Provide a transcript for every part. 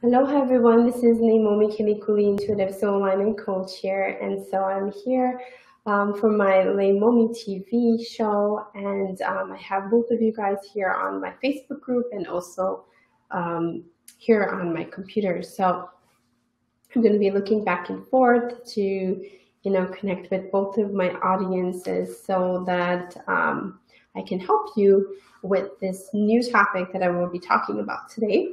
Hello everyone, this is Leimomi Keliikuli, Intuitive Soul Alignment Coach here, and so I'm here for my LeimomiTV show, and I have both of you guys here on my Facebook group and also here on my computer. So I'm going to be looking back and forth to, connect with both of my audiences so that I can help you with this new topic that I will be talking about today.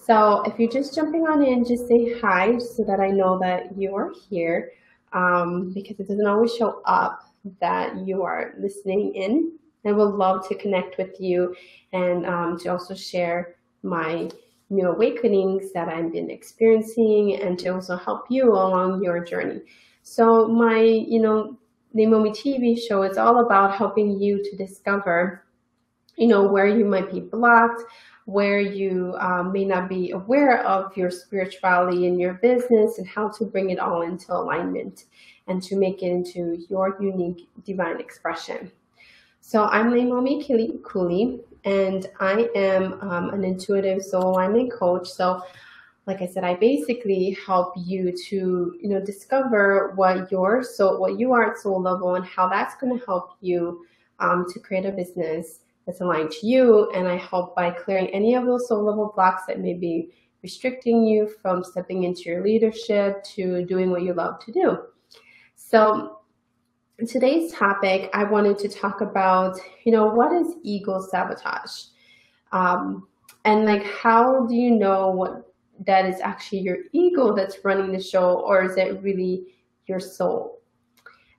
So if you're just jumping on in, just say hi so that I know that you are here, because it doesn't always show up that you are listening in. I would love to connect with you and to also share my new awakenings that I've been experiencing and to also help you along your journey. So my, Leimomi TV show is all about helping you to discover, where you might be blocked, where you may not be aware of your spirituality in your business and how to bring it all into alignment and to make it into your unique divine expression. So I'm Leimomi Keliikuli, and I am an intuitive soul alignment coach. So like I said, I basically help you to, discover what you are at soul level and how that's going to help you to create a business that's aligned to you. And I help by clearing any of those soul level blocks that may be restricting you from stepping into your leadership to doing what you love to do. So in today's topic, I wanted to talk about, what is ego sabotage? And like, how do you know what that is actually your ego that's running the show, or is it really your soul?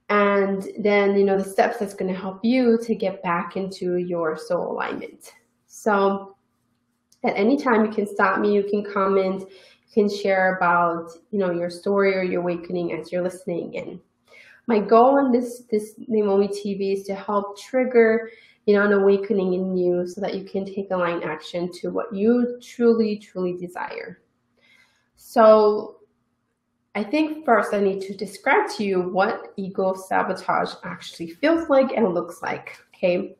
And then, the steps that's going to help you to get back into your soul alignment. So at any time, you can stop me, you can comment, you can share about, your story or your awakening as you're listening in. My goal on this Leimomi TV is to help trigger, an awakening in you so that you can take aligned action to what you truly, truly desire. So I think first I need to describe to you what ego sabotage actually feels like and looks like, okay?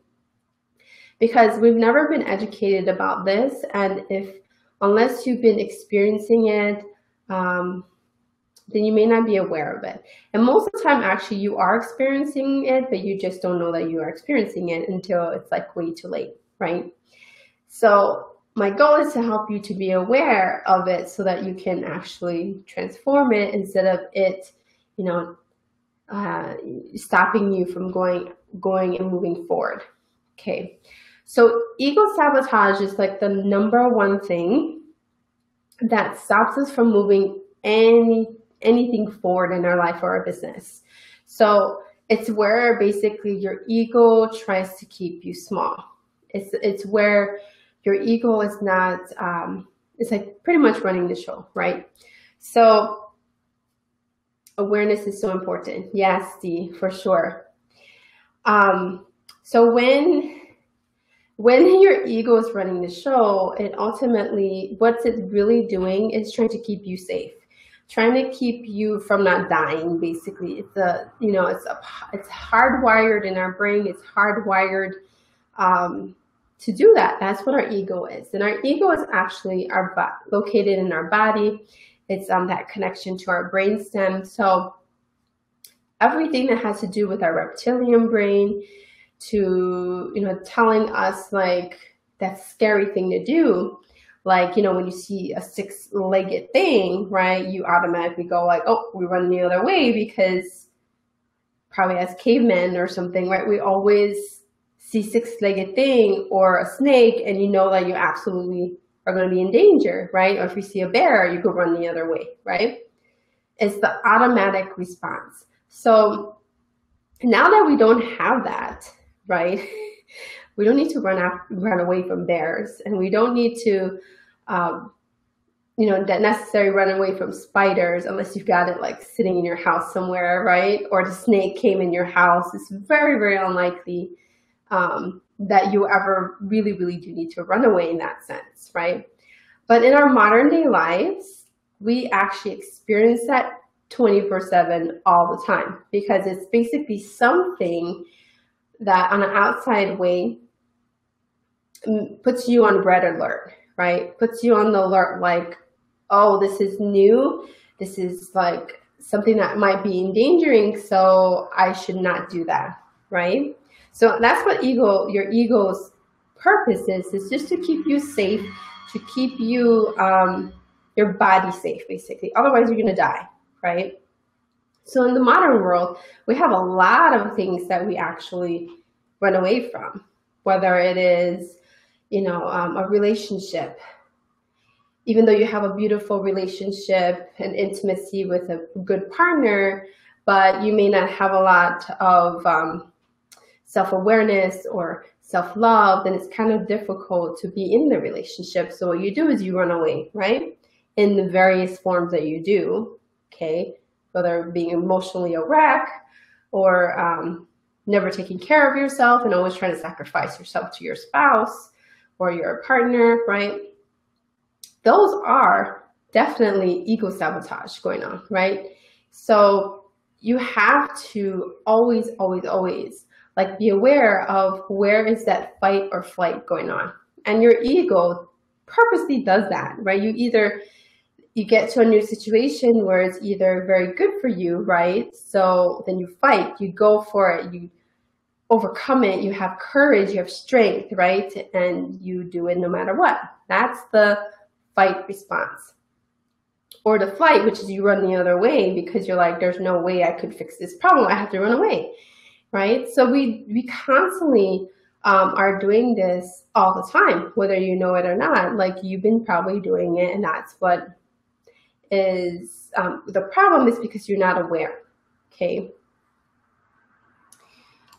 Because we've never been educated about this, and unless you've been experiencing it, then you may not be aware of it. And most of the time, actually, you are experiencing it, but you just don't know that you are experiencing it until it's like way too late, right? So my goal is to help you to be aware of it so that you can actually transform it instead of it, stopping you from going and moving forward. Okay. So ego sabotage is like the number one thing that stops us from moving anything forward in our life or our business. So it's where basically your ego tries to keep you small. It's where your ego is not, it's like pretty much running the show, right? So awareness is so important. Yes, Dee, for sure. So when your ego is running the show, it ultimately, what's it really doing is trying to keep you safe, trying to keep you from not dying, basically. It's hardwired in our brain. It's hardwired, to do that. That's what our ego is. And our ego is actually located in our body. It's that connection to our brainstem. So everything that has to do with our reptilian brain to, telling us like that scary thing to do, like, when you see a six-legged thing, right, you automatically go like, oh, we run the other way, because probably as cavemen or something, right, we always see six-legged thing or a snake, and you know that you absolutely are going to be in danger, right? Or if you see a bear, you could run the other way, right? It's the automatic response. So now that we don't have that, right? We don't need to run away from bears, and we don't need to, that necessary run away from spiders unless you've got it like sitting in your house somewhere, right? Or the snake came in your house. It's very, very unlikely that you ever really, really do need to run away in that sense, right? But in our modern day lives, we actually experience that 24/7 all the time, because it's basically something that on an outside way puts you on red alert, right? Puts you on the alert, like, oh, this is new. This is like something that might be endangering, so I should not do that, right? So that's what your ego's purpose is just to keep you safe, to keep you, your body safe, basically. Otherwise, you're gonna die, right? So in the modern world, we have a lot of things that we actually run away from, whether it is, a relationship. Even though you have a beautiful relationship and intimacy with a good partner, but you may not have a lot of self-awareness or self-love, then it's kind of difficult to be in the relationship. So what you do is you run away, right? In the various forms that you do, okay? Whether being emotionally a wreck or never taking care of yourself and always trying to sacrifice yourself to your spouse or your partner, right? Those are definitely ego sabotage going on, right? So you have to always, always, always like be aware of where is that fight or flight going on. And your ego purposely does that, right? You get to a new situation where it's either very good for you, right? So then you fight, you go for it, you overcome it, you have courage, you have strength, right? And you do it no matter what. That's the fight response. Or the flight, which is you run the other way because you're like, there's no way I could fix this problem. I have to run away, right? So we constantly are doing this all the time, whether you know it or not. Like you've been probably doing it, and that's what is the problem is because you're not aware, okay?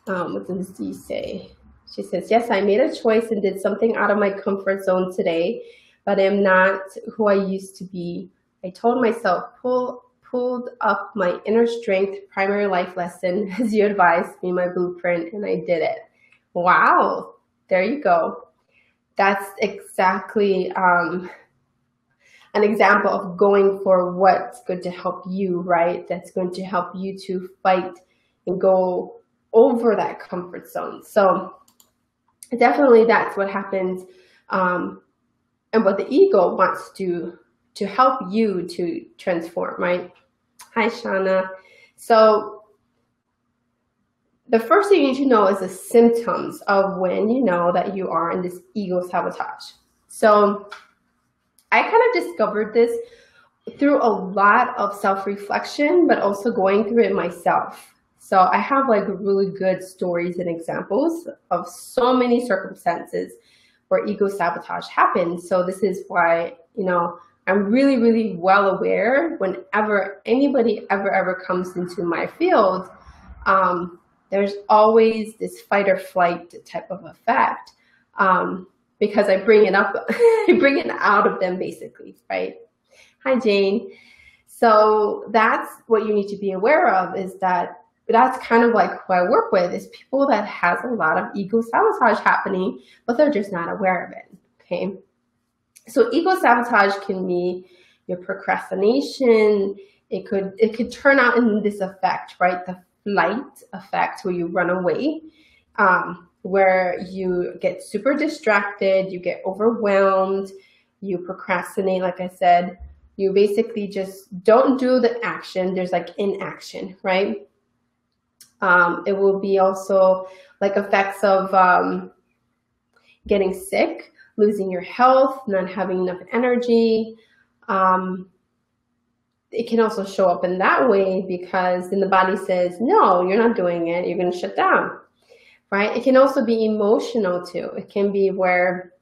What does Dee say? She says, yes, I made a choice and did something out of my comfort zone today, but I'm not who I used to be. I told myself, pulled up my inner strength, primary life lesson, as you advised me, my blueprint, and I did it. Wow, there you go. That's exactly an example of going for what's going to help you, right? That's going to help you to fight and go over that comfort zone. So definitely that's what happens, and what the ego wants to help you to transform, right? Hi, Shauna. So the first thing you need to know is the symptoms of when you know that you are in this ego sabotage. So I kind of discovered this through a lot of self-reflection, but also going through it myself. So I have like really good stories and examples of so many circumstances where ego sabotage happens. So this is why, I'm really, really well aware whenever anybody ever comes into my field, there's always this fight or flight type of effect, because I bring it up, I bring it out of them basically, right? Hi, Jane. So that's what you need to be aware of, is that's kind of like who I work with, is people that has a lot of ego sabotage happening, but they're just not aware of it, okay? So ego sabotage can be your procrastination. It could turn out in this effect, right? The flight effect, where you run away, where you get super distracted, you get overwhelmed, you procrastinate, like I said, you basically just don't do the action. There's like inaction, right? It will be also like effects of getting sick, losing your health, not having enough energy. It can also show up in that way because then the body says, no, you're not doing it. You're going to shut down, right? It can also be emotional too. It can be where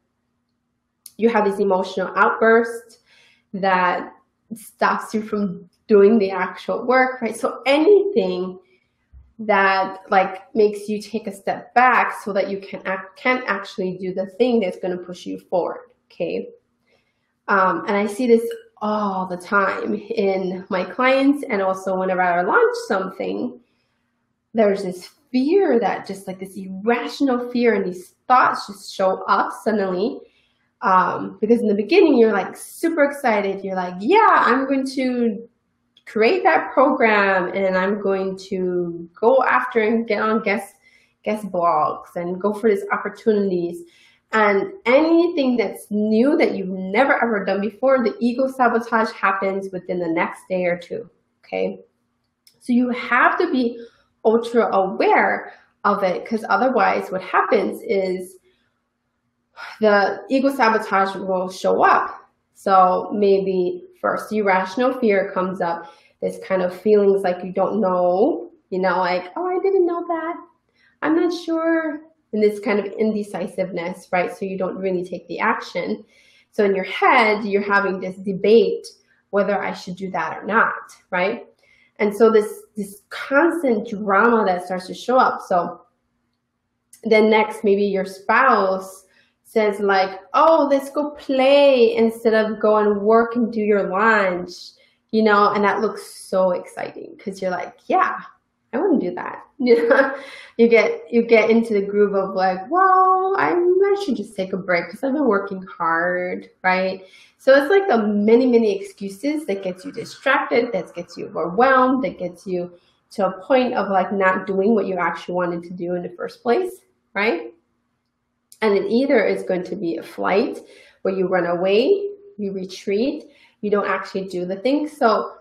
you have these emotional outbursts that stops you from doing the actual work, right? So anything that like makes you take a step back so that you can actually do the thing that's going to push you forward, okay? And I see this all the time in my clients, and also whenever I launch something, there's this fear, that just like this irrational fear, and these thoughts just show up suddenly, because in the beginning you're like super excited, you're like, yeah, I'm going to create that program and I'm going to go after and get on guest blogs and go for these opportunities. And anything that's new that you've never ever done before, the ego sabotage happens within the next day or two, okay? So you have to be ultra aware of it, because otherwise what happens is the ego sabotage will show up. So maybe first irrational fear comes up, this kind of feelings like you don't know, like, oh, I didn't know that, I'm not sure, and this kind of indecisiveness, right? So you don't really take the action. So in your head, you're having this debate whether I should do that or not, right? And so this constant drama that starts to show up. So then next, maybe your spouse says like, oh, let's go play instead of go and work and do your lunch, and that looks so exciting because you're like, yeah, I wouldn't do that. You get into the groove of like, well, I should just take a break because I've been working hard, right? So it's like the many excuses that gets you distracted, that gets you overwhelmed, that gets you to a point of like not doing what you actually wanted to do in the first place, right? And it either is going to be a flight where you run away, you retreat, you don't actually do the thing. So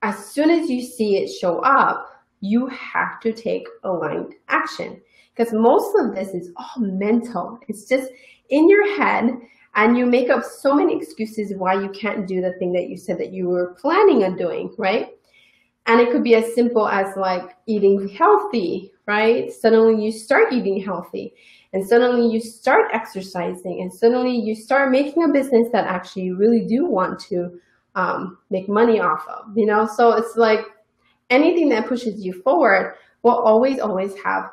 as soon as you see it show up, you have to take aligned action, because most of this is all mental. It's just in your head, and you make up so many excuses why you can't do the thing that you said that you were planning on doing, right? And it could be as simple as like eating healthy, right? Suddenly you start eating healthy, and suddenly you start exercising, and suddenly you start making a business that actually you really do want to make money off of, So it's like anything that pushes you forward will always have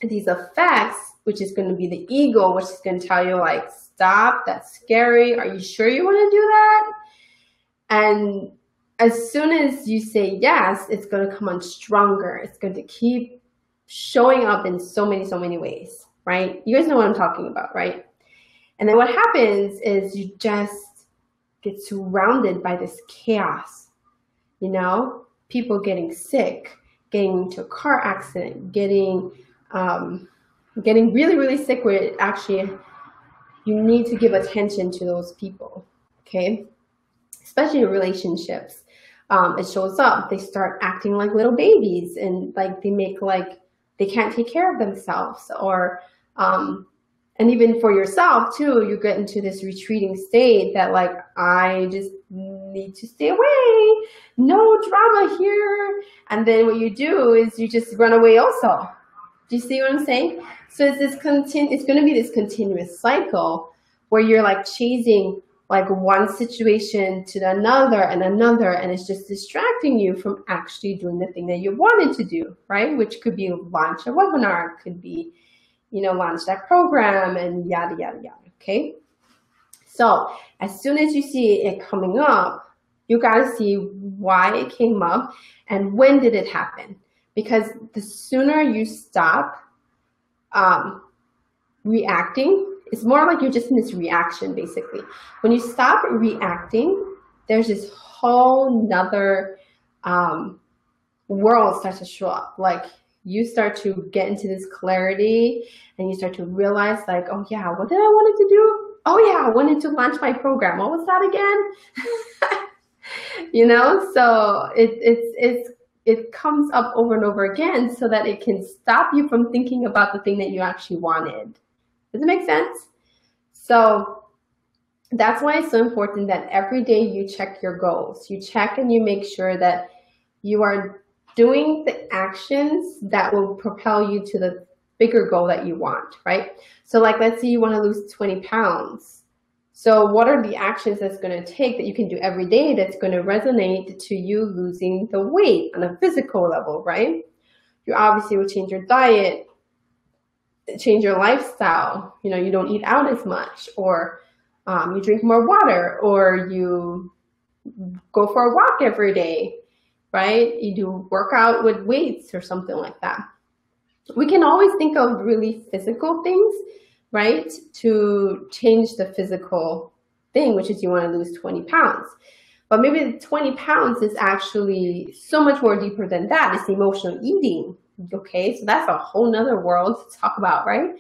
these effects, which is going to be the ego, which is going to tell you like, stop, that's scary. Are you sure you want to do that? And as soon as you say yes, it's going to come on stronger. It's going to keep showing up in so many ways, right? You guys know what I'm talking about, right? And then what happens is you just get surrounded by this chaos, people getting sick, getting into a car accident, getting really sick, where it actually you need to give attention to those people, okay? Especially in relationships. It shows up, they start acting like little babies, and like they make like they can't take care of themselves, or and even for yourself too, you get into this retreating state that like, I just need to stay away, no drama here. And then what you do is you just run away also. Do you see what I'm saying? So it's this it's going to be this continuous cycle where you're like chasing like one situation to another and another, and it's just distracting you from actually doing the thing that you wanted to do, right? Which could be launch a webinar, could be, launch that program, and yada, yada, yada, okay? So as soon as you see it coming up, you got to see why it came up and when did it happen. Because the sooner you stop reacting, it's more like you're just in this reaction, basically. When you stop reacting, there's this whole nother world starts to show up. Like you start to get into this clarity, and you start to realize like, oh yeah, what did I wanted to do? Oh yeah, I wanted to launch my program. What was that again? So it comes up over and over again so that it can stop you from thinking about the thing that you actually wanted. Does it make sense? So that's why it's so important that every day you check your goals. You check and you make sure that you are doing the actions that will propel you to the bigger goal that you want, right? So like, let's say you want to lose 20 pounds. So what are the actions that's going to take that you can do every day that's going to resonate to you losing the weight on a physical level, right? You obviously will change your diet, change your lifestyle. You don't eat out as much, or you drink more water, or you go for a walk every day, right? You do workout with weights or something like that. We can always think of really physical things, right, to change the physical thing, which is you want to lose 20 pounds. But maybe the 20 pounds is actually so much more deeper than that. It's emotional eating, okay? So that's a whole nother world to talk about, right?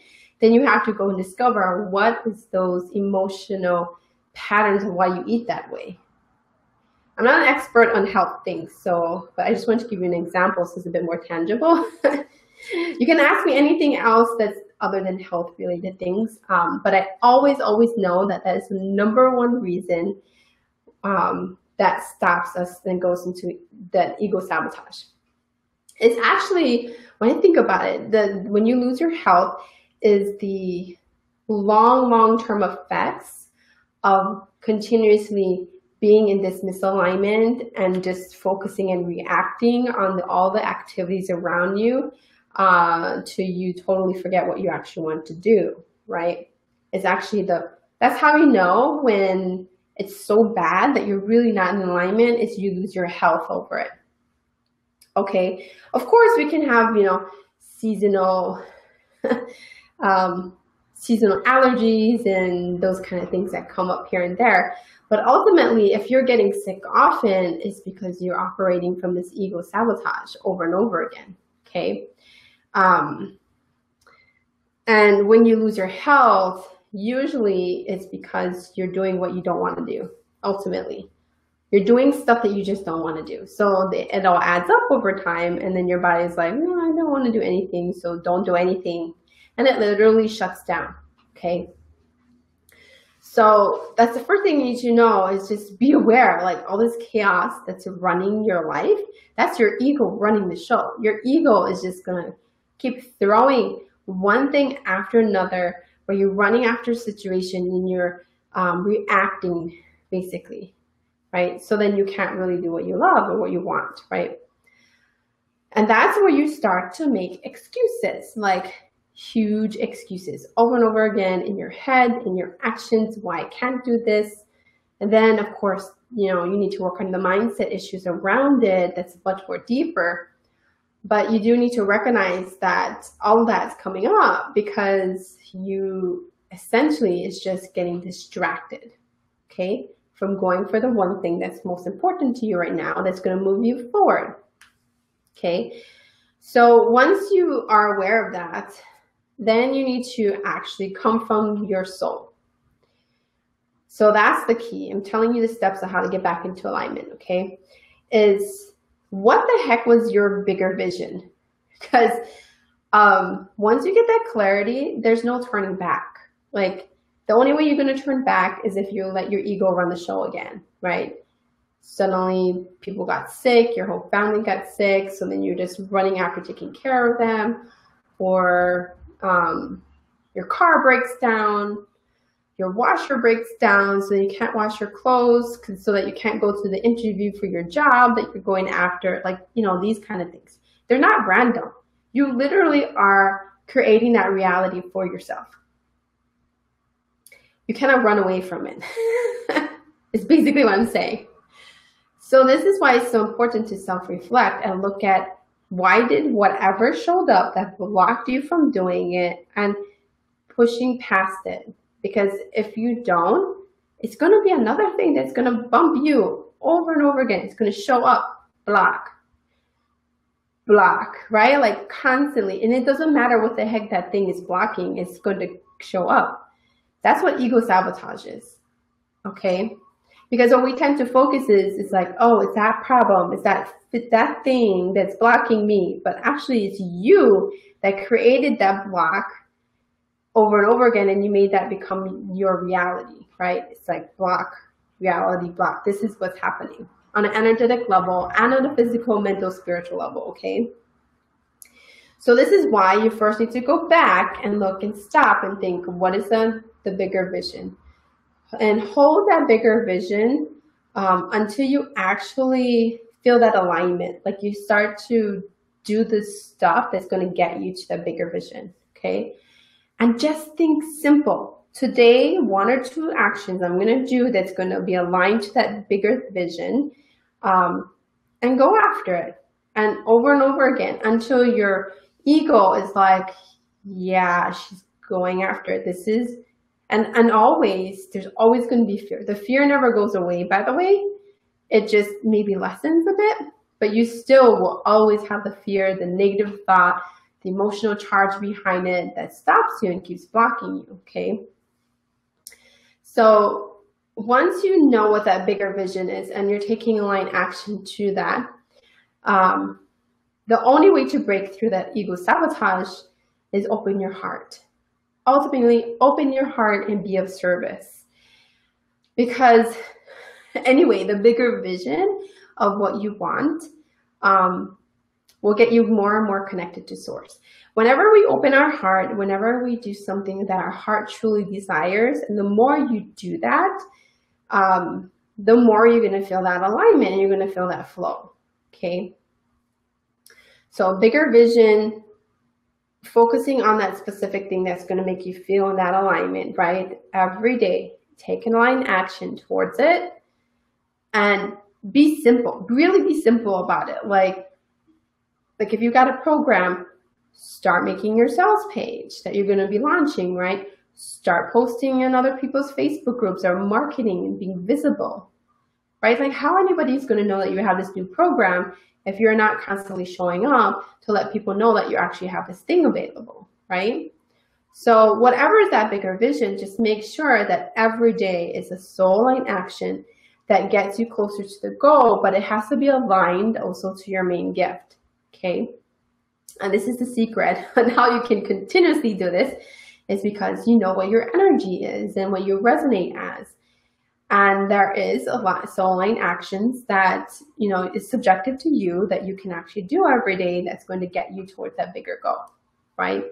then you have to go and discover what is those emotional patterns of why you eat that way. I'm not an expert on health things, but I just want to give you an example so it's a bit more tangible. You can ask me anything else that's other than health related things, but I always know that that is the #1 reason that stops us and goes into that ego sabotage. It's actually, when I think about it, when you lose your health is the long-term effects of continuously being in this misalignment and just focusing and reacting on all the activities around you till you totally forget what you actually want to do, right? It's actually that's how you know when it's so bad that you're really not in alignment, is you lose your health over it. Okay, of course we can have, seasonal seasonal allergies and those kind of things that come up here and there. But ultimately, if you're getting sick often, it's because you're operating from this ego sabotage over and over again, okay? And when you lose your health, usually it's because you're doing what you don't want to do, ultimately. You're doing stuff that you just don't want to do. So it all adds up over time, and then your body's like, no, I don't want to do anything, so don't do anything. And it literally shuts down, okay? So that's the first thing you need to know, is just be aware, like all this chaos that's running your life, that's your ego running the show. Your ego is just going to keep throwing one thing after another, where you're running after a situation and you're reacting, basically, right? So then you can't really do what you love or what you want, right? And that's where you start to make excuses, like huge excuses over and over again in your head, in your actions, why I can't do this. And then, of course, you need to work on the mindset issues around it. That's much more deeper. But you do need to recognize that all of that's coming up because you essentially is just getting distracted, okay, from going for the one thing that's most important to you right now, that's going to move you forward, okay? So once you are aware of that, then you need to actually come from your soul. So that's the key. I'm telling you the steps of how to get back into alignment, okay? Is what the heck was your bigger vision? Because once you get that clarity, there's no turning back. Like, the only way you're going to turn back is if you let your ego run the show again, right? Suddenly people got sick, your whole family got sick, so then you're just running after taking care of them, or your car breaks down, your washer breaks down, so you can't wash your clothes, so that you can't go to the interview for your job that you're going after, like, these kind of things. They're not random. You literally are creating that reality for yourself. You cannot run away from it. It's basically what I'm saying. So this is why it's so important to self-reflect and look at, why did whatever showed up that blocked you from doing it, and pushing past it. Because if you don't, it's going to be another thing that's going to bump you over and over again. It's going to show up, block, right? Like constantly. And it doesn't matter what the heck that thing is blocking, it's going to show up. That's what ego sabotage is, okay? Because what we tend to focus is like, oh, it's that problem, it's that thing that's blocking me. But actually it's you that created that block over and over again, and you made that become your reality, right? It's like block, reality, block. This is what's happening on an energetic level and on a physical, mental, spiritual level, okay? So this is why you first need to go back and look and stop and think, what is the bigger vision? And hold that bigger vision until you actually feel that alignment. Like you start to do the stuff that's going to get you to that bigger vision, okay? And just think simple. Today, 1 or 2 actions I'm going to do that's going to be aligned to that bigger vision, and go after it. And over again until your ego is like, yeah, she's going after it. This is, and always, there's always going to be fear. The fear never goes away, by the way. It just maybe lessens a bit, but you still will always have the fear, the negative thought, the emotional charge behind it that stops you and keeps blocking you, okay? So once you know what that bigger vision is and you're taking aligned action to that, the only way to break through that ego sabotage is open your heart. Ultimately, open your heart and be of service. Because anyway, the bigger vision of what you want will get you more and more connected to source. Whenever we open our heart, whenever we do something that our heart truly desires, and the more you do that, the more you're going to feel that alignment and you're going to feel that flow, okay? So bigger vision, focusing on that specific thing that's going to make you feel in that alignment, right? Every day, take an aligned action towards it and be simple, really be simple about it. Like if you got a program, start making your sales page that you're going to be launching, right? Start posting in other people's Facebook groups or marketing and being visible, right? Like how anybody's going to know that you have this new program if you're not constantly showing up to let people know that you actually have this thing available, right? So whatever is that bigger vision, just make sure that every day is a soul-aligned action that gets you closer to the goal, but it has to be aligned also to your main gift, okay? And this is the secret on how you can continuously do this, is because you know what your energy is and what you resonate as. And there is a lot of soul-aligned actions that, you know, is subjective to you that you can actually do every day that's going to get you towards that bigger goal, right?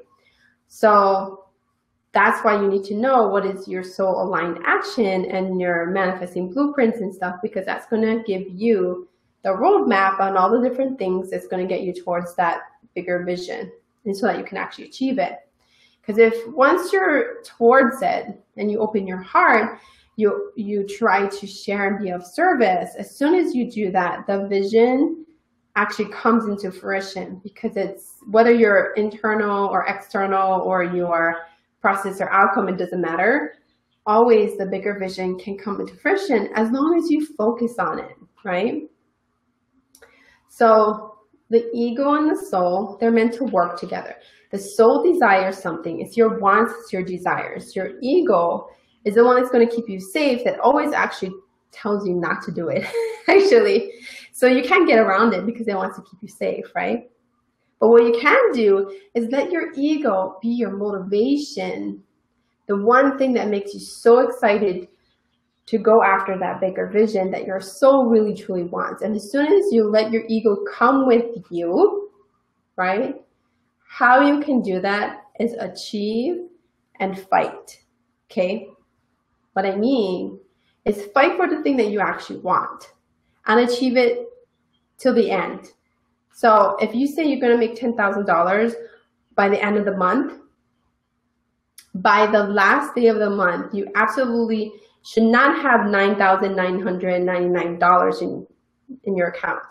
So that's why you need to know what is your soul-aligned action and your manifesting blueprints and stuff, because that's going to give you the roadmap on all the different things that's going to get you towards that bigger vision, and so that you can actually achieve it. Because if once you're towards it and you open your heart, you try to share and be of service, as soon as you do that, the vision actually comes into fruition, because it's whether you're internal or external or your process or outcome, it doesn't matter. Always the bigger vision can come into fruition as long as you focus on it, right? So the ego and the soul, they're meant to work together. The soul desires something. It's your wants, it's your desires. Your ego is the one that's going to keep you safe, that always actually tells you not to do it, actually. So you can't get around it because it wants to keep you safe, right? But what you can do is let your ego be your motivation, the one thing that makes you so excited to go after that bigger vision that your soul really truly wants. And as soon as you let your ego come with you, right, how you can do that is achieve and fight, okay? What I mean is fight for the thing that you actually want and achieve it till the end. So if you say you're going to make $10,000 by the end of the month, by the last day of the month, you absolutely should not have $9,999 in your account.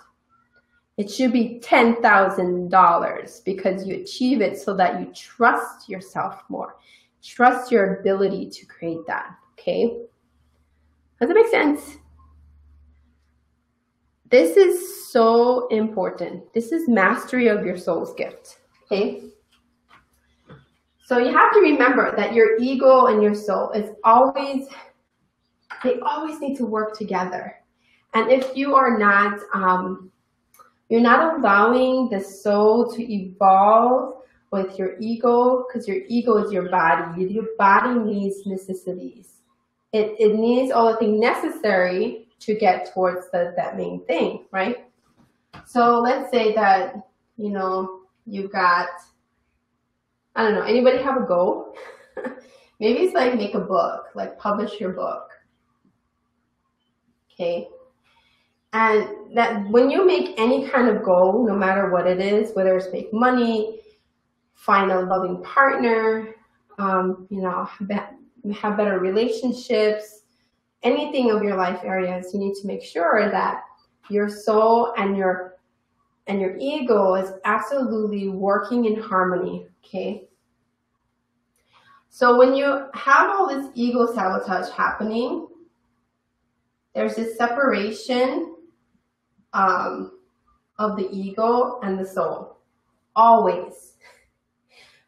It should be $10,000 because you achieve it so that you trust yourself more. Trust your ability to create that, okay? Does that make sense? This is so important. This is mastery of your soul's gift, okay? So you have to remember that your ego and your soul is always, they always need to work together. And if you are not, you're not allowing the soul to evolve with your ego, because your ego is your body. Your body needs necessities. It needs all the things necessary to get towards that main thing, right? So let's say that, you know, you've got, I don't know, anybody have a goal? Maybe it's like make a book, like publish your book, okay? And that when you make any kind of goal, no matter what it is, whether it's make money, find a loving partner, you know, have better relationships, anything of your life areas, you need to make sure that your soul and your ego is absolutely working in harmony, okay? So when you have all this ego sabotage happening, there's this separation of the ego and the soul, always.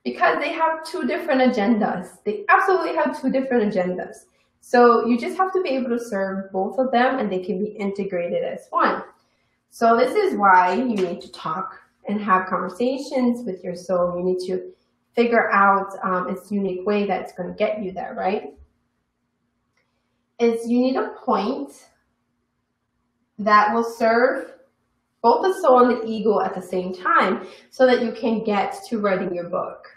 because they have two different agendas. They absolutely have two different agendas. So you just have to be able to serve both of them, and they can be integrated as one. So this is why you need to talk and have conversations with your soul. You need to figure out its unique way that's going to get you there, right? Is you need a point that will serve both the soul and the ego at the same time so that you can get to writing your book.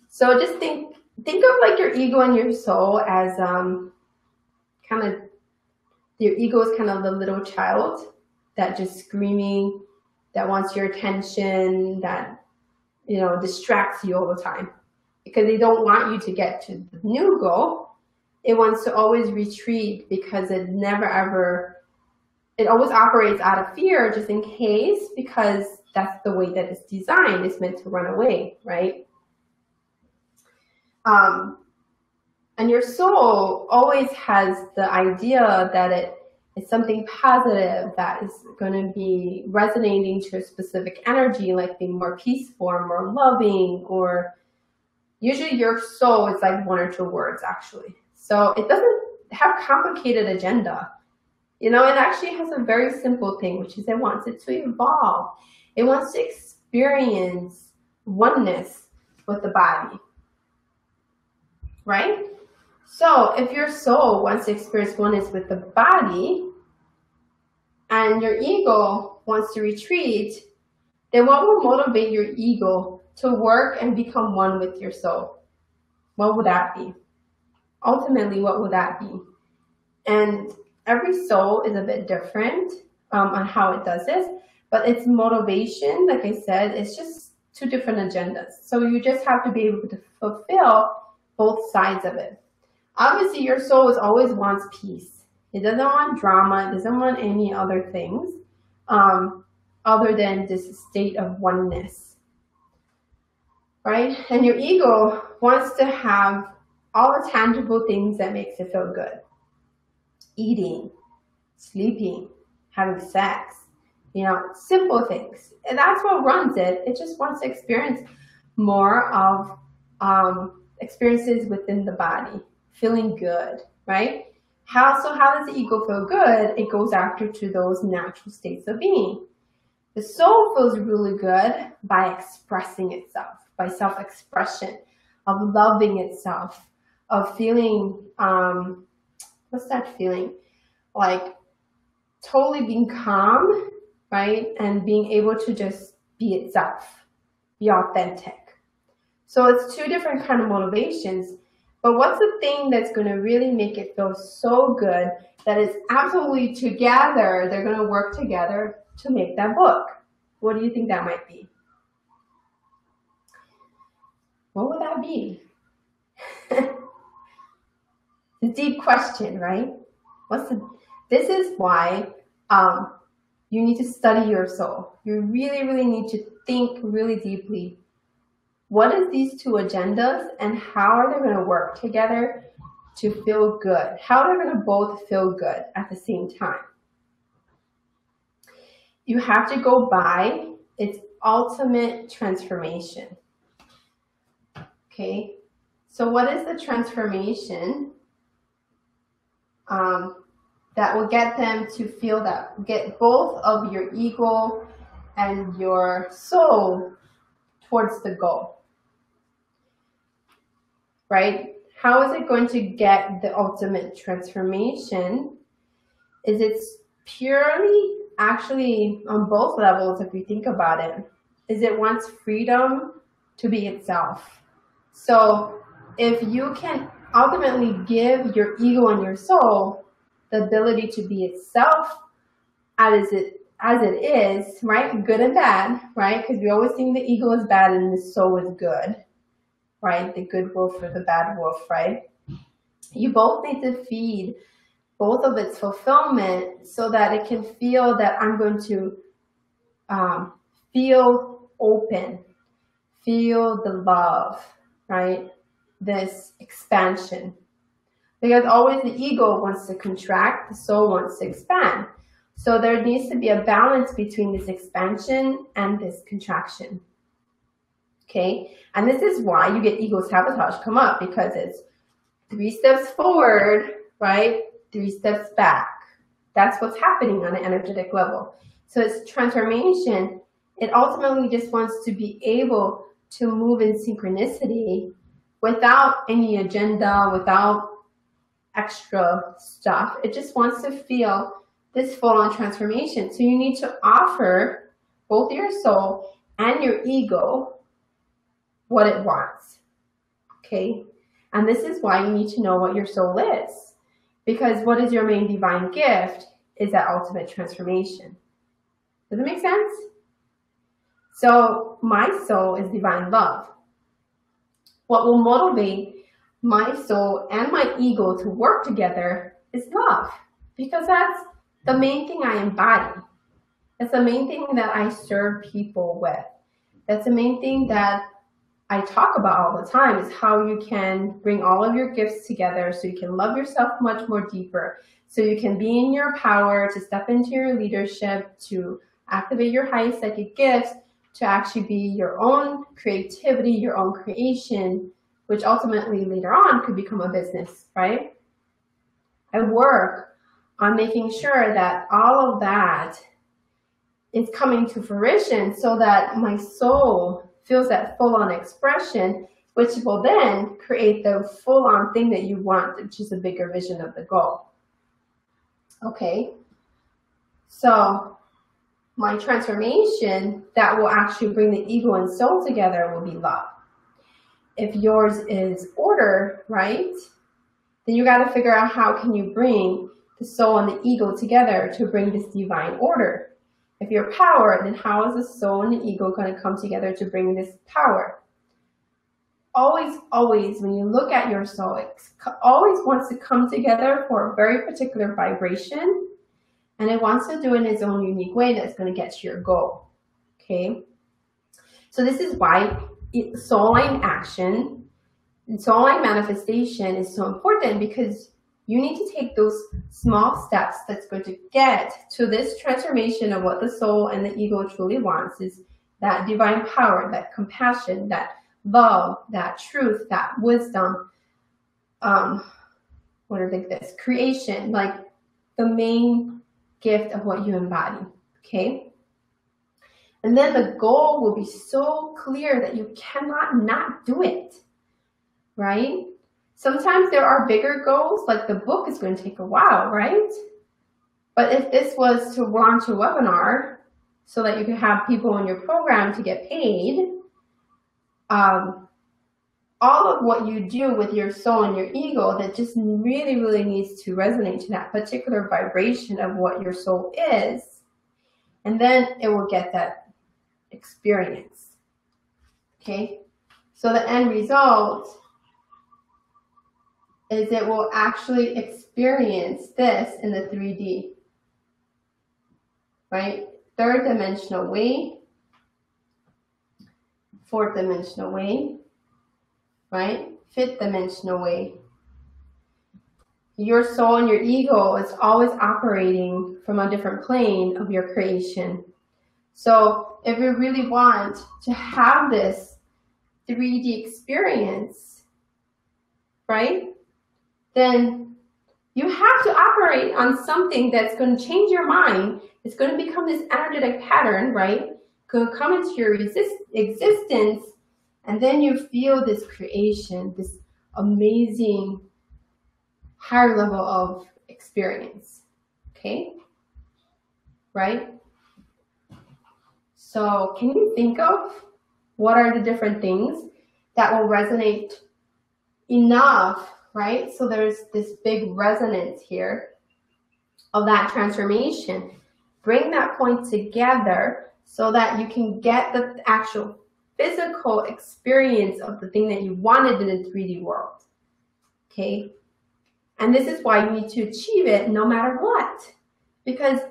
So just think of like your ego and your soul as kind of, your ego is kind of the little child that just screaming, that wants your attention, that, you know, distracts you all the time because they don't want you to get to the new goal. It wants to always retreat because it never ever, it always operates out of fear just in case, because that's the way that it's designed. It's meant to run away, right? And your soul always has the idea that it's something positive that is going to be resonating to a specific energy, like being more peaceful or more loving, or usually your soul is like one or two words actually. So it doesn't have complicated agenda. You know, it actually has a very simple thing, which is it wants it to evolve. It wants to experience oneness with the body, right? So if your soul wants to experience oneness with the body and your ego wants to retreat, then what will motivate your ego to work and become one with your soul? What would that be? Ultimately, what would that be? And every soul is a bit different on how it does this, but its motivation, like I said, is just two different agendas. So you just have to be able to fulfill both sides of it. Obviously, your soul always wants peace. It doesn't want drama. It doesn't want any other things other than this state of oneness, right? And your ego wants to have all the tangible things that makes it feel good. Eating, sleeping, having sex, you know, simple things. And that's what runs it. It just wants to experience more of experiences within the body, feeling good, right? How does the ego feel good? It goes after to those natural states of being. The soul feels really good by expressing itself, by self-expression, of loving itself, of feeling, what's that feeling? Like totally being calm, right? And being able to just be itself, be authentic. So it's two different kind of motivations. But what's the thing that's going to really make it feel so good that it's absolutely together, they're going to work together to make that book? What do you think that might be? What would that be? It's a deep question, right? This is why you need to study your soul. You really, really need to think really deeply. What is these two agendas and how are they going to work together to feel good? How are they going to both feel good at the same time? You have to go by its ultimate transformation. Okay, so what is the transformation that will get them to feel that, get both of your ego and your soul towards the goal, right? How is it going to get the ultimate transformation? Is it purely, actually on both levels, if you think about it, is it wants freedom to be itself. So if you can ultimately give your ego and your soul the ability to be itself as it is, right? Good and bad, right? Because we always think the ego is bad and the soul is good, right? The good wolf or the bad wolf, right? You both need to feed both of its fulfillment so that it can feel that I'm going to feel open, feel the love, right? This expansion. Because always the ego wants to contract, the soul wants to expand. So there needs to be a balance between this expansion and this contraction. Okay, and this is why you get ego sabotage come up, because it's 3 steps forward, right? 3 steps back. That's what's happening on an energetic level. So it's transformation. It ultimately just wants to be able to move in synchronicity without any agenda, without extra stuff. It just wants to feel this full-on transformation. So you need to offer both your soul and your ego what it wants. Okay? And this is why you need to know what your soul is. Because what is your main divine gift is that ultimate transformation. Does it make sense? So my soul is divine love. What will motivate my soul and my ego to work together is love. Because that's the main thing I embody. That's the main thing that I serve people with. That's the main thing that I talk about all the time, is how you can bring all of your gifts together so you can love yourself much more deeper, so you can be in your power to step into your leadership, to activate your highest psychic gifts, to actually be your own creativity, your own creation, which ultimately later on could become a business, right? I work on making sure that all of that is coming to fruition so that my soul feels that full-on expression, which will then create the full-on thing that you want, which is a bigger vision of the goal. Okay, so my transformation that will actually bring the ego and soul together will be love. If yours is order, right, then you got to figure out how can you bring the soul and the ego together to bring this divine order. If you're power, then how is the soul and the ego going to come together to bring this power? Always, always, when you look at your soul, it always wants to come together for a very particular vibration, and it wants to do it in its own unique way that's going to get to your goal. Okay? So this is why soul line action and soul line manifestation is so important, because you need to take those small steps that's going to get to this transformation of what the soul and the ego truly wants, is that divine power, that compassion, that love, that truth, that wisdom, creation, like the main gift of what you embody, okay? And then the goal will be so clear that you cannot not do it, right? Sometimes there are bigger goals, like the book is going to take a while, right? But if this was to launch a webinar so that you can have people in your program to get paid, all of what you do with your soul and your ego, that just really, really needs to resonate to that particular vibration of what your soul is. And then it will get that experience, okay? So the end result is it will actually experience this in the 3D, right? Third dimensional way, fourth dimensional way, right? Fifth dimensional way. Your soul and your ego is always operating from a different plane of your creation. So if you really want to have this 3D experience, right, then you have to operate on something that's going to change your mind. It's going to become this energetic pattern, right? Going to come into your existence, and then you feel this creation, this amazing higher level of experience, okay? Right? So can you think of what are the different things that will resonate enough, right? So there's this big resonance here of that transformation. Bring that point together so that you can get the actual physical experience of the thing that you wanted in the 3D world, okay? And this is why you need to achieve it no matter what. Because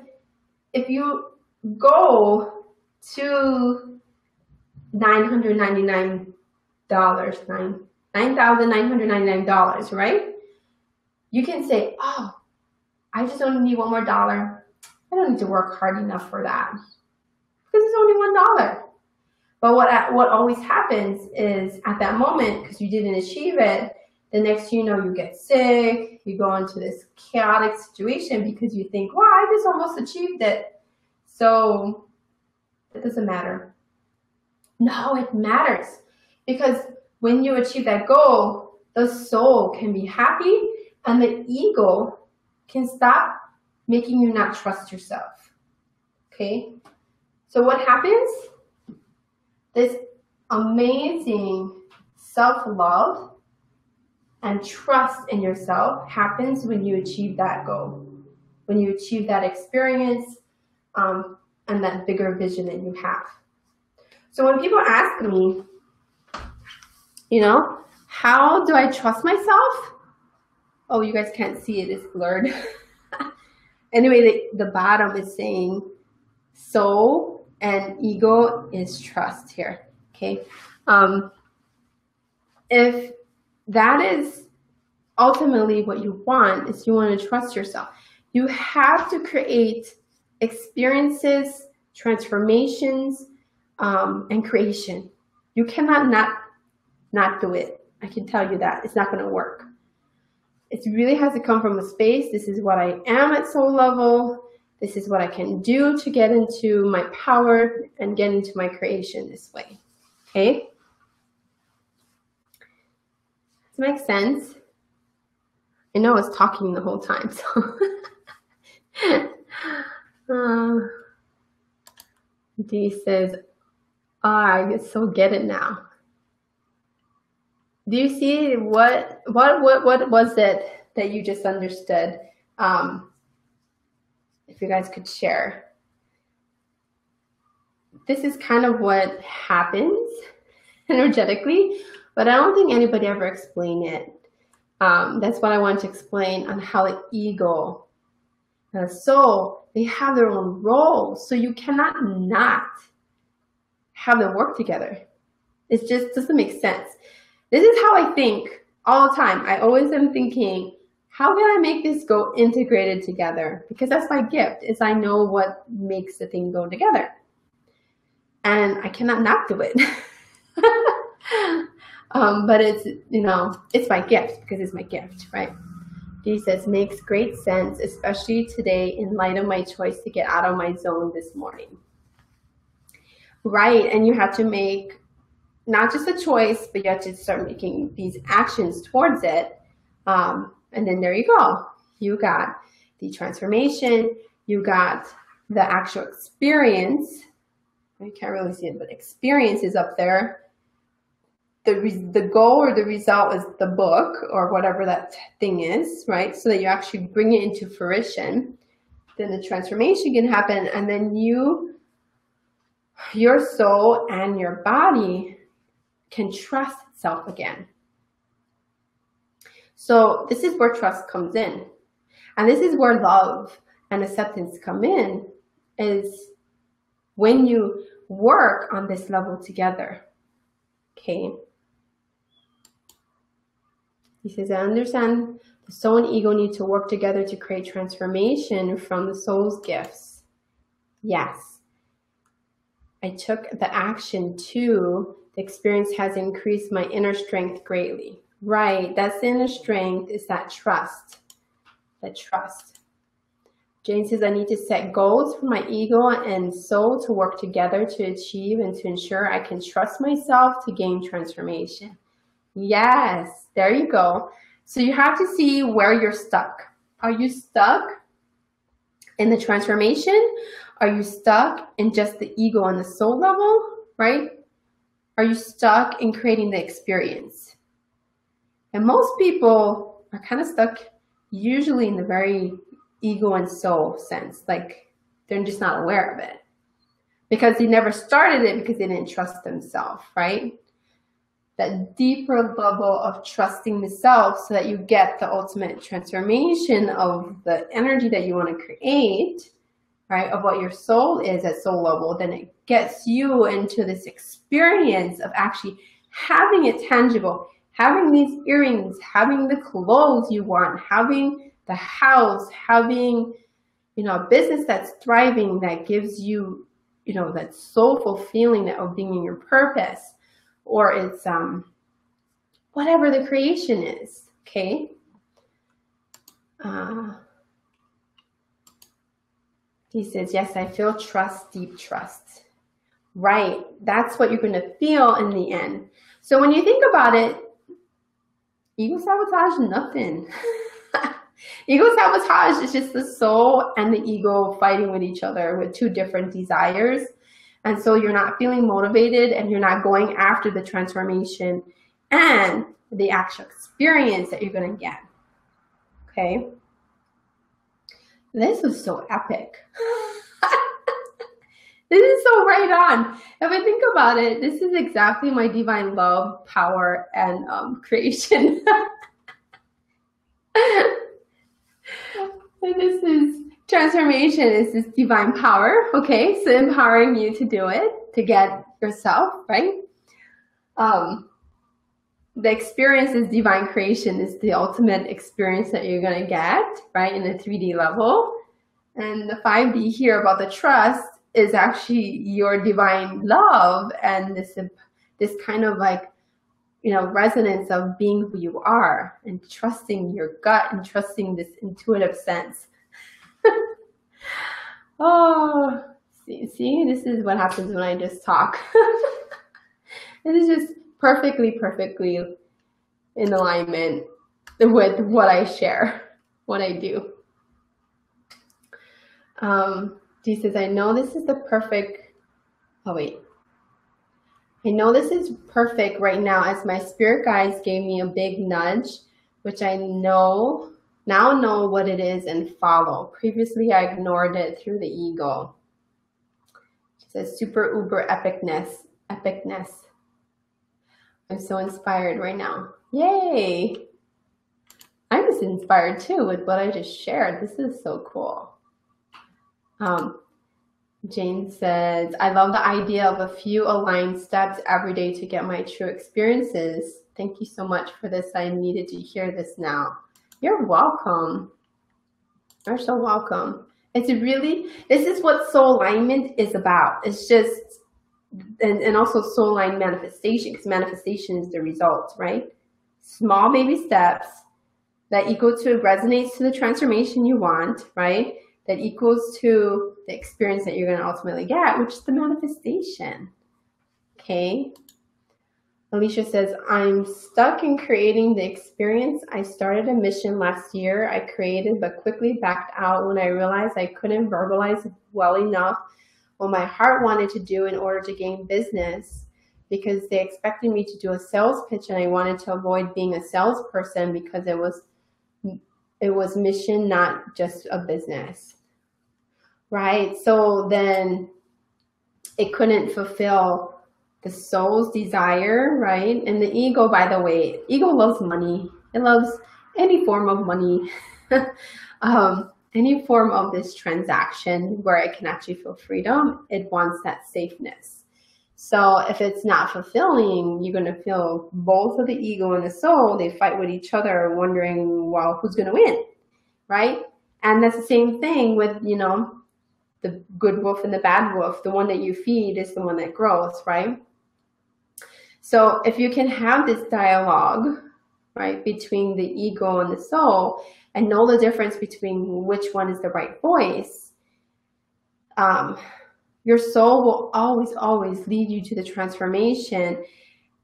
if you go to $999, $9,999, right? You can say, oh, I just only need one more dollar. I don't need to work hard enough for that. Because it's only $1. But what always happens is at that moment, because you didn't achieve it, the next thing you know, you get sick, you go into this chaotic situation because you think, wow, I just almost achieved it. So it doesn't matter. No, it matters. Because when you achieve that goal, the soul can be happy and the ego can stop making you not trust yourself. Okay? So what happens? This amazing self-love and trust in yourself happens when you achieve that goal, when you achieve that experience and that bigger vision that you have. So when people ask me, you know, how do I trust myself? Oh, you guys can't see it, it's blurred. Anyway, the bottom is saying soul and ego is trust here, okay? If that is ultimately what you want, is you want to trust yourself, you have to create experiences, transformations, and creation. You cannot not do it. I can tell you that. It's not going to work. It really has to come from a space. This is what I am at soul level. This is what I can do to get into my power and get into my creation this way. Okay? Does that make sense? I know I was talking the whole time, so. D says, I so get it now. Do you see what was it that you just understood? If you guys could share. This is kind of what happens energetically, but I don't think anybody ever explained it. That's what I want to explain on how the ego and the soul, they have their own roles. So you cannot not have them work together. It just doesn't make sense. This is how I think all the time. I always am thinking, how can I make this go integrated together? Because that's my gift, is I know what makes the thing go together. And I cannot not do it. But it's, you know, it's my gift because it's my gift, right? He says, makes great sense, especially today in light of my choice to get out of my zone this morning. Right, and you have to make not just a choice, but you have to start making these actions towards it. And then there you go. You got the transformation, you got the actual experience. You can't really see it, but experience is up there. The goal or the result is the book or whatever that thing is, right? So that you actually bring it into fruition. Then the transformation can happen, and then your soul and your body can trust itself again. So this is where trust comes in. And this is where love and acceptance come in, is when you work on this level together. Okay. He says, I understand the soul and ego need to work together to create transformation from the soul's gifts. Yes. I took the action too. The experience has increased my inner strength greatly. Right. That's the inner strength, is that trust. That trust. Jane says, I need to set goals for my ego and soul to work together to achieve and to ensure I can trust myself to gain transformation. Yes, there you go. So you have to see where you're stuck. Are you stuck in the transformation? Are you stuck in just the ego on the soul level, right? Are you stuck in creating the experience? And most people are kind of stuck usually in the very ego and soul sense, like they're just not aware of it because they never started it because they didn't trust themselves, right? That deeper level of trusting the self so that you get the ultimate transformation of the energy that you want to create, right? Of what your soul is at soul level, then it gets you into this experience of actually having it tangible, having these earrings, having the clothes you want, having the house, having, you know, a business that's thriving, that gives you you know, that soulful feeling that of being in your purpose, or it's whatever the creation is. Okay. He says, yes, I feel trust, deep trust. Right. That's what you're going to feel in the end. So when you think about it, ego sabotage, nothing. Ego sabotage is just the soul and the ego fighting with each other with two different desires. And so you're not feeling motivated and you're not going after the transformation and the actual experience that you're going to get. Okay. This was so epic. This is so right on. If I think about it, this is exactly my divine love, power, and creation. And this is transformation, is this divine power. Okay, so empowering you to do it, to get yourself, right? The experience is divine creation, is the ultimate experience that you're going to get, right, in the 3D level. And the 5D here about the trust is actually your divine love and this kind of like, you know, resonance of being who you are and trusting your gut and trusting this intuitive sense. Oh, see, this is what happens when I just talk. This is just perfectly in alignment with what I share, what I do. He says, I know this is the perfect, oh wait. I know this is perfect right now as my spirit guides gave me a big nudge, which I now know what it is and follow. Previously, I ignored it through the ego. It says super uber epicness. I'm so inspired right now. Yay! I'm just inspired too with what I just shared. This is so cool. Jane says, I love the idea of a few aligned steps every day to get my true experiences. Thank you so much for this. I needed to hear this now. You're welcome. You're so welcome. It's really, this is what soul alignment is about. It's just, and also soul aligned manifestation, because manifestation is the result, right? Small baby steps that equal to, resonates to the transformation you want, right? That equals to the experience that you're going to ultimately get, which is the manifestation. Okay. Alicia says, I'm stuck in creating the experience. I started a mission last year. I created, but quickly backed out when I realized I couldn't verbalize well enough what my heart wanted to do in order to gain business, because they expected me to do a sales pitch and I wanted to avoid being a salesperson because it was mission, not just a business. Right? So then it couldn't fulfill the soul's desire, right? And the ego, by the way, ego loves money. It loves any form of money, any form of this transaction where it can actually feel freedom. It wants that safeness. So if it's not fulfilling, you're going to feel both of the ego and the soul, they fight with each other, wondering, well, who's going to win, right? And that's the same thing with, you know, the good wolf and the bad wolf. The one that you feed is the one that grows, right? So if you can have this dialogue, right, between the ego and the soul and know the difference between which one is the right voice, your soul will always lead you to the transformation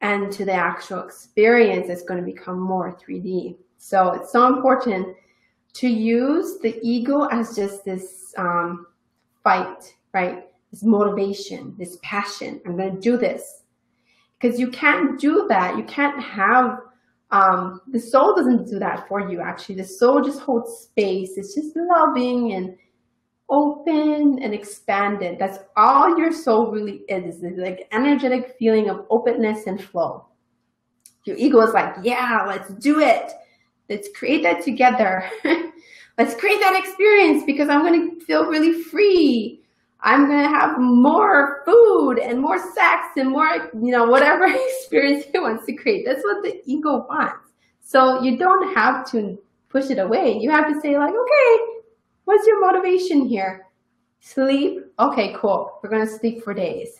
and to the actual experience that's going to become more 3D. So it's so important to use the ego as just this fight, right? This motivation, this passion. I'm going to do this. Because you can't do that. You can't have, the soul doesn't do that for you, actually. The soul just holds space. It's just loving and open and expanded. That's all your soul really is. It's like energetic feeling of openness and flow. Your ego is like, yeah, let's do it. Let's create that together. Let's create that experience because I'm going to feel really free. I'm going to have more food and more sex and more, you know, whatever experience it wants to create. That's what the ego wants. So you don't have to push it away. You have to say like, okay, what's your motivation here? Sleep? Okay, cool. We're going to sleep for days.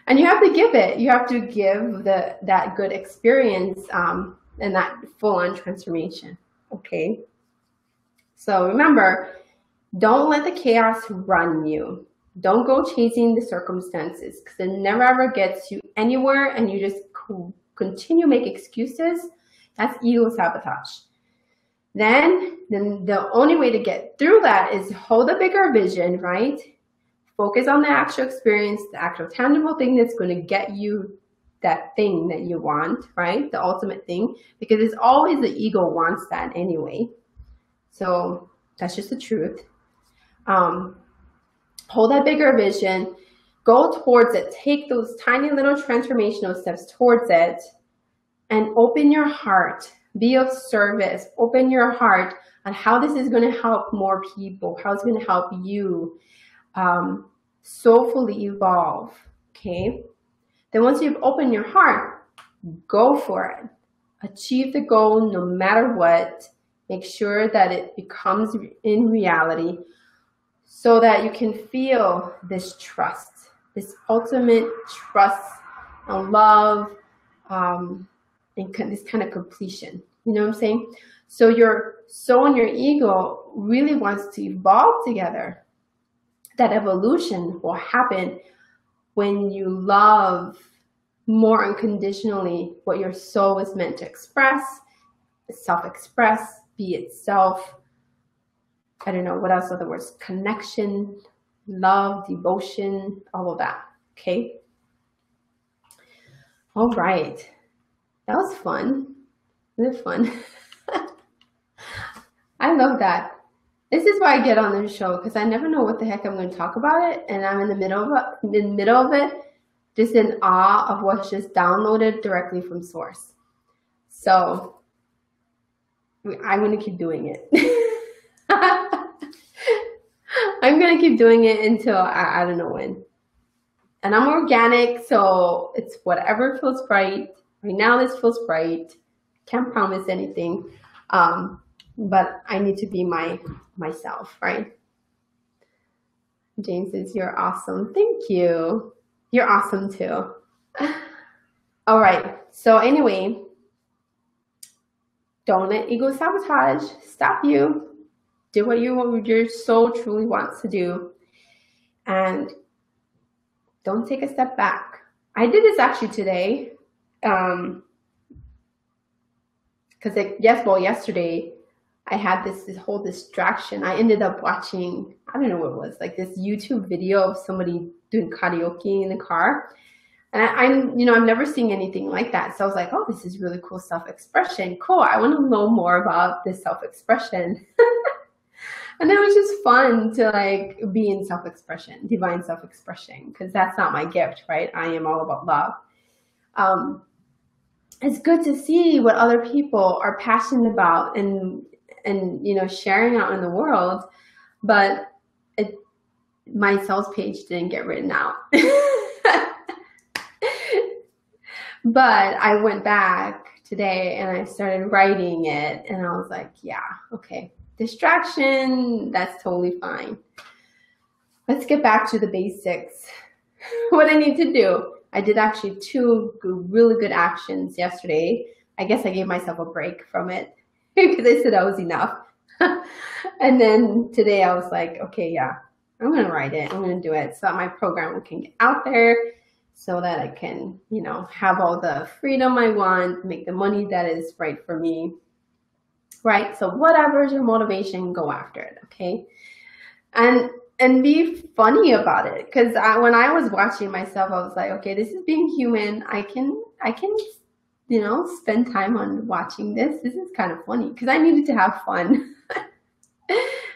And you have to give it. You have to give that good experience and that full-on transformation. Okay. So remember, don't let the chaos run you. Don't go chasing the circumstances because it never ever gets you anywhere, and you just continue make excuses. That's ego sabotage. Then the only way to get through that is hold a bigger vision, right? Focus on the actual experience, the actual tangible thing that's going to get you that thing that you want, right? The ultimate thing, because it's always the ego wants that anyway. So that's just the truth. Hold that bigger vision, go towards it, take those tiny little transformational steps towards it, and open your heart. Be of service. Open your heart on how this is going to help more people, how it's going to help you soulfully evolve. Okay. Then once you've opened your heart, go for it. Achieve the goal no matter what. Make sure that it becomes in reality so that you can feel this trust, this ultimate trust and love, and this kind of completion. You know what I'm saying? So your soul and your ego really wants to evolve together. That evolution will happen when you love more unconditionally what your soul is meant to express, self-express, be itself. I don't know what else are the words, connection, love, devotion, all of that. Okay. All right. That was fun. It was fun. I love that. This is why I get on this show, because I never know what the heck I'm going to talk about it, and I'm in the middle of it, just in awe of what's just downloaded directly from source. So I'm going to keep doing it. I'm going to keep doing it until I don't know when. And I'm organic, so it's whatever feels right. Right now this feels right. Can't promise anything. But I need to be myself, right? James says, you're awesome. Thank you. You're awesome too. All right. So anyway, don't let ego sabotage stop you. Do what your soul truly wants to do. And don't take a step back. I did this actually today. Because yesterday I had this whole distraction. I ended up watching, I don't know what it was, like this YouTube video of somebody doing karaoke in the car. And I'm never seeing anything like that. So I was like, oh, this is really cool self-expression. Cool. I want to know more about this self-expression. And it was just fun to like be in self-expression, divine self-expression, because that's not my gift, right? I am all about love. It's good to see what other people are passionate about and sharing out in the world, but my sales page didn't get written out. But I went back today and I started writing it, and I was like, yeah, okay, distraction, that's totally fine. Let's get back to the basics. What I need to do. I did actually 2 really good actions yesterday. I guess I gave myself a break from it because I said that was enough. And then today I was like, okay, yeah, I'm going to write it. I'm going to do it so that my program can get out there, so that I can, have all the freedom I want, make the money that is right for me. Right? So whatever is your motivation, go after it. Okay. And be funny about it. Because when I was watching myself, I was like, okay, this is being human. I can spend time on watching this. This is kind of funny, because I needed to have fun.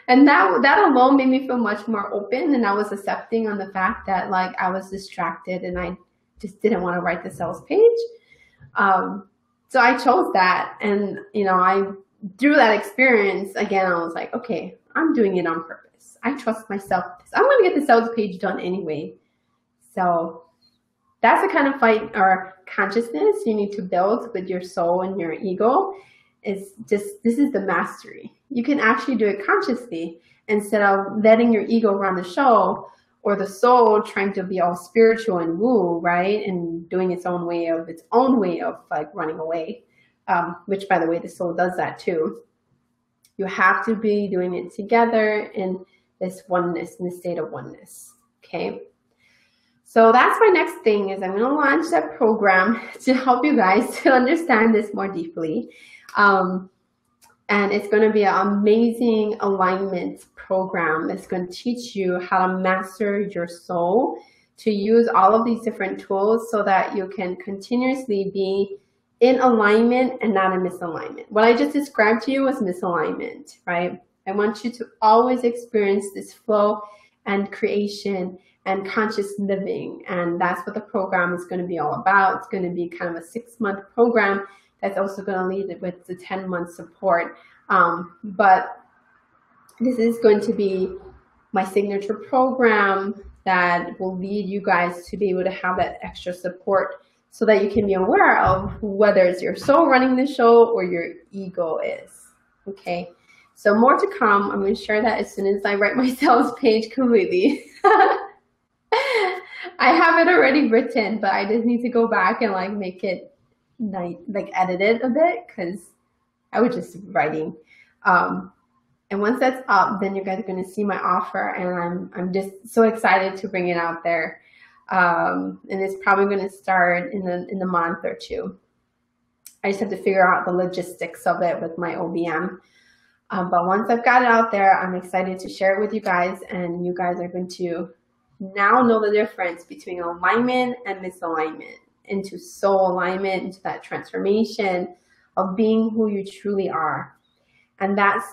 And that alone made me feel much more open, and I was accepting on the fact that like I was distracted and I just didn't want to write the sales page. So I chose that, and through that experience, again, I was like, okay, I'm doing it on purpose. I trust myself. I'm going to get the sales page done anyway. So that's the kind of fight or consciousness you need to build with your soul and your ego. This is the mastery. you can actually do it consciously instead of letting your ego run the show, or the soul trying to be all spiritual and woo, right? And doing its own way of like running away, which by the way, the soul does that too. You have to be doing it together in this oneness, in the state of oneness, okay? So that's my next thing, is I'm going to launch that program to help you guys to understand this more deeply. And it's going to be an amazing alignment program that's going to teach you how to master your soul, to use all of these different tools so that you can continuously be in alignment and not in misalignment. What I just described to you was misalignment, right? I want you to always experience this flow and creation and conscious living. And that's what the program is going to be all about. It's going to be kind of a 6-month program that's also going to lead with the 10-month support. But this is going to be my signature program that will lead you guys to be able to have that extra support so that you can be aware of whether it's your soul running the show or your ego is. Okay, so more to come. I'm going to share that as soon as I write my sales page completely. I have it already written, but I just need to go back and like make it like edit it a bit, because I was just writing. And once that's up, then you guys are going to see my offer, and I'm just so excited to bring it out there. And it's probably going to start in the month or two. I just have to figure out the logistics of it with my OBM. But once I've got it out there, I'm excited to share it with you guys, and you guys are going to now know the difference between alignment and misalignment, into soul alignment, into that transformation of being who you truly are. And that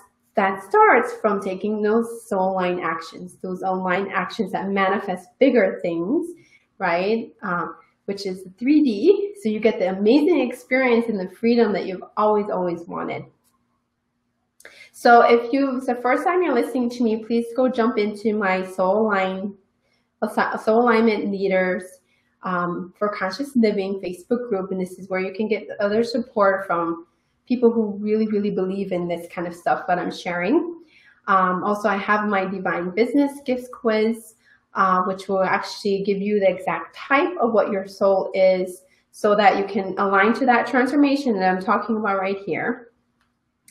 starts from taking those soul aligned actions, those aligned actions that manifest bigger things, right? Which is 3D. So you get the amazing experience and the freedom that you've always wanted. So if it's the first time you're listening to me, please go jump into my Soul Alignment Leaders for Conscious Living Facebook group. And this is where you can get other support from people who really believe in this kind of stuff that I'm sharing. Also, I have my Divine Business Gifts Quiz, which will actually give you the exact type of what your soul is so that you can align to that transformation that I'm talking about right here.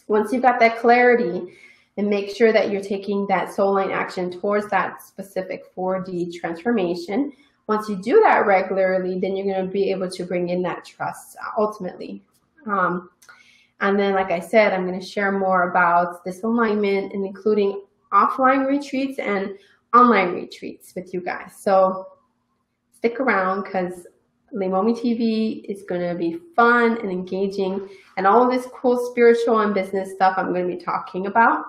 Once you've got that clarity, and make sure that you're taking that soul line action towards that specific 4D transformation. Once you do that regularly, then you're going to be able to bring in that trust ultimately. And then, like I said, I'm going to share more about this alignment, and including offline retreats and online retreats with you guys. So stick around, because LeimomiTV is going to be fun and engaging, and all of this cool spiritual and business stuff I'm going to be talking about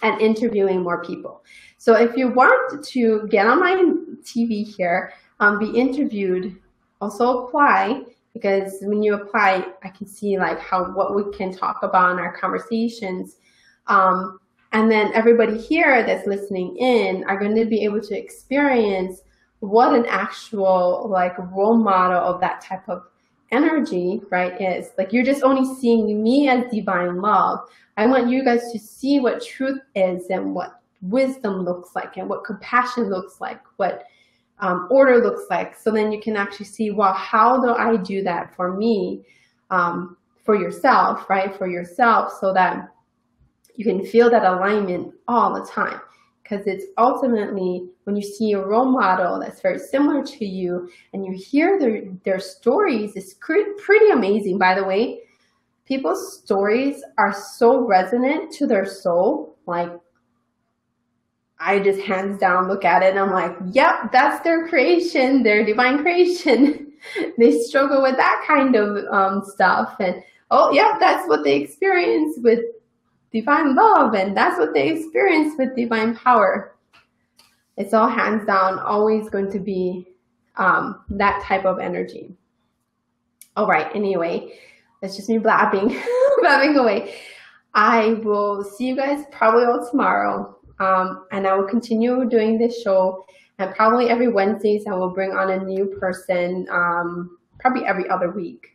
and interviewing more people. So if you want to get on my TV here, be interviewed, also apply, because when you apply, I can see like what we can talk about in our conversations. And then everybody here that's listening in are going to be able to experience what an actual like role model of that type of energy, right, is. Like, you're just only seeing me as divine love. I want you guys to see what truth is, and what wisdom looks like, and what compassion looks like, what order looks like. So then you can actually see, well, how do I do that for me, for yourself, right? For yourself, so that you can feel that alignment all the time. Because it's ultimately, when you see a role model that's very similar to you, and you hear their stories, it's pretty amazing, by the way. People's stories are so resonant to their soul. Like, I just hands down look at it and I'm like, yep, that's their creation, their divine creation. They struggle with that kind of stuff. And, oh, yep, that's what they experience with divine love, and that's what they experience with divine power. It's all hands down always going to be that type of energy. All right, anyway, that's just me blabbing, blabbing away. I will see you guys probably all tomorrow, and I will continue doing this show, and probably every Wednesdays I will bring on a new person, probably every other week,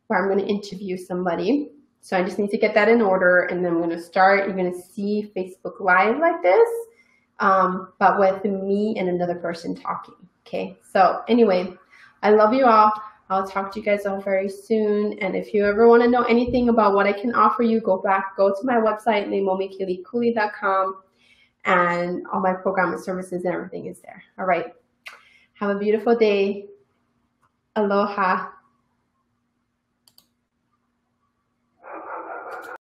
where I'm going to interview somebody. So I just need to get that in order, and then I'm going to start. You're going to see Facebook Live like this, but with me and another person talking. Okay, so anyway, I love you all. I'll talk to you guys all very soon. And if you ever want to know anything about what I can offer you, go to my website, LeimomiKeliikuli.com, and all my program and services and everything is there. All right. Have a beautiful day. Aloha.